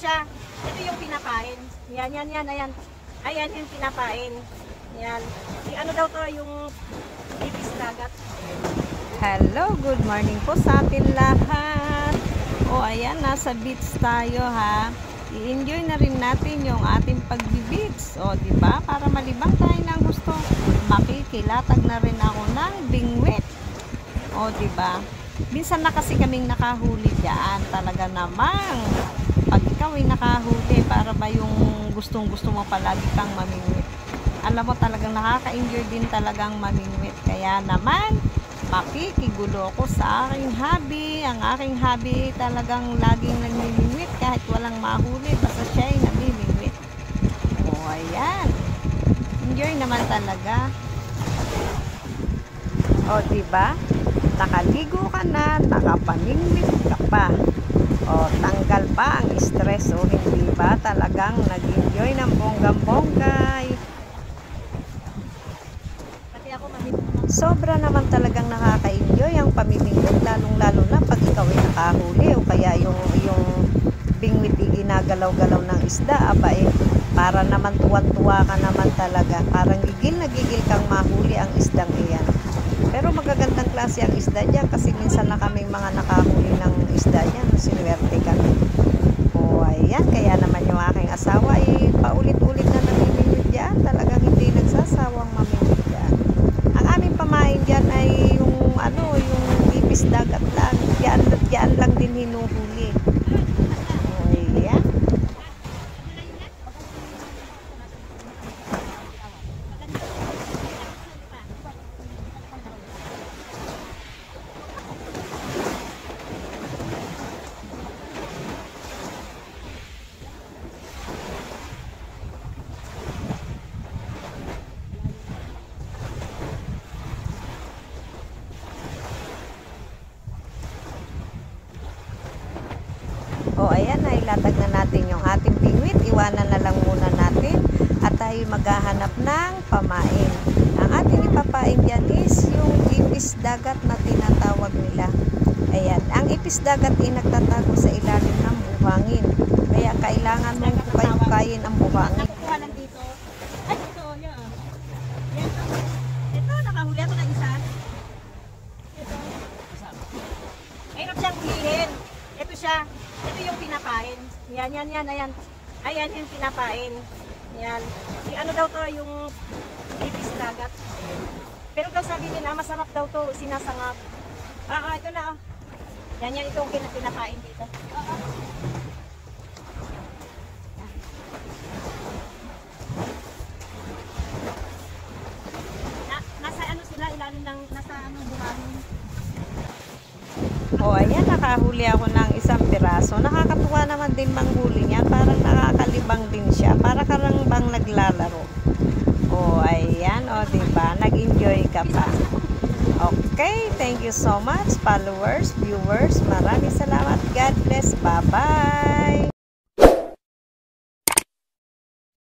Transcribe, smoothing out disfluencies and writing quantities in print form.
siya. Ito yung pinapain. Yan. Ayan. Ayan yung pinapain. Yan. Ano daw to yung ipis dagat. Hello, good morning po sa atin lahat. O ayan, nasa beach tayo ha. I-enjoy na rin natin yung ating pagbi-beach. O diba? Para malibang tayo ng gusto. Makikilatag na rin ako ng bingwit. O diba? Minsan na kasi kaming nakahuli dyan. Talaga namang pag ikaw ay nakahuli, para ba yung gustong-gusto mo palagi kang mamingwit. Alam mo, talagang nakaka-enjoy din talagang mamingwit. Kaya naman, makikigulo ko sa aking hobby. Ang aking hobby talagang laging nagmimingwit kahit walang mahuli. Basta siya ay namimingwit. O ayan. Enjoy naman talaga. O diba? Nakaligo ka na, nakapamingwit ka pa. O tanggal pa ang stress. O hindi ba talagang nag-enjoy ng bonggang-bonggay? Sobra naman talagang nakaka-enjoy ang pamimingwit, lalong-lalo na pag ikaw ay nakahuli o kaya yung bingwit ginagalaw-galaw ng isda, aba para naman tuwan-tuwa ka naman talaga. Parang gigil na gigil kang mahuli ang isdang iyan. Pero magagandang klase ang isda dyan kasi minsan na kaming mga nakahuli ng isda dyan. Sinuwerte kami. O ayan, kaya naman yung aking asawa ay paulit-ulit na namimingwit dyan. Talagang hindi nagsasawang mamingwit dyan. Ang aming pamain dyan ay yung ipis dagat lang. Diyan lang din hinuhuli. O ayan. O ayan, nailatag na natin yung ating bingwit. Iwanan na lang muna natin at tayo maghahanap ng pamain. Ang ating ipapain dyan is yung ipis dagat na tinatawag nila. Ayan, ang ipis dagat ay nagtatago sa ilalim ng buhangin. Kaya kailangan mong hukay-hukayin ang buhangin. Nakukuha lang dito. Ay, ito. Yan. Ito, nakahuli ako na isa. Ito. Mahirap siyang hulihin. Ito siya. Ito yung pinapain. Yan. Ayan yung pinapain. Yan. Ano daw to yung ipis dagat. Pero daw sabi nila, masarap daw to, sinasangap. Ito na. Yan itong pinapain dito. Nasa ano sila, ilalim ng, nasa buhangin. O ayan, nakahuli ako ng isang piraso. Nakakatuwa naman din manghuli niya. Parang nakakalibang din siya. Para karang bang naglalaro. O ayan, o diba? Nag-enjoy ka pa. Okay, thank you so much followers, viewers. Maraming salamat. God bless. Bye-bye.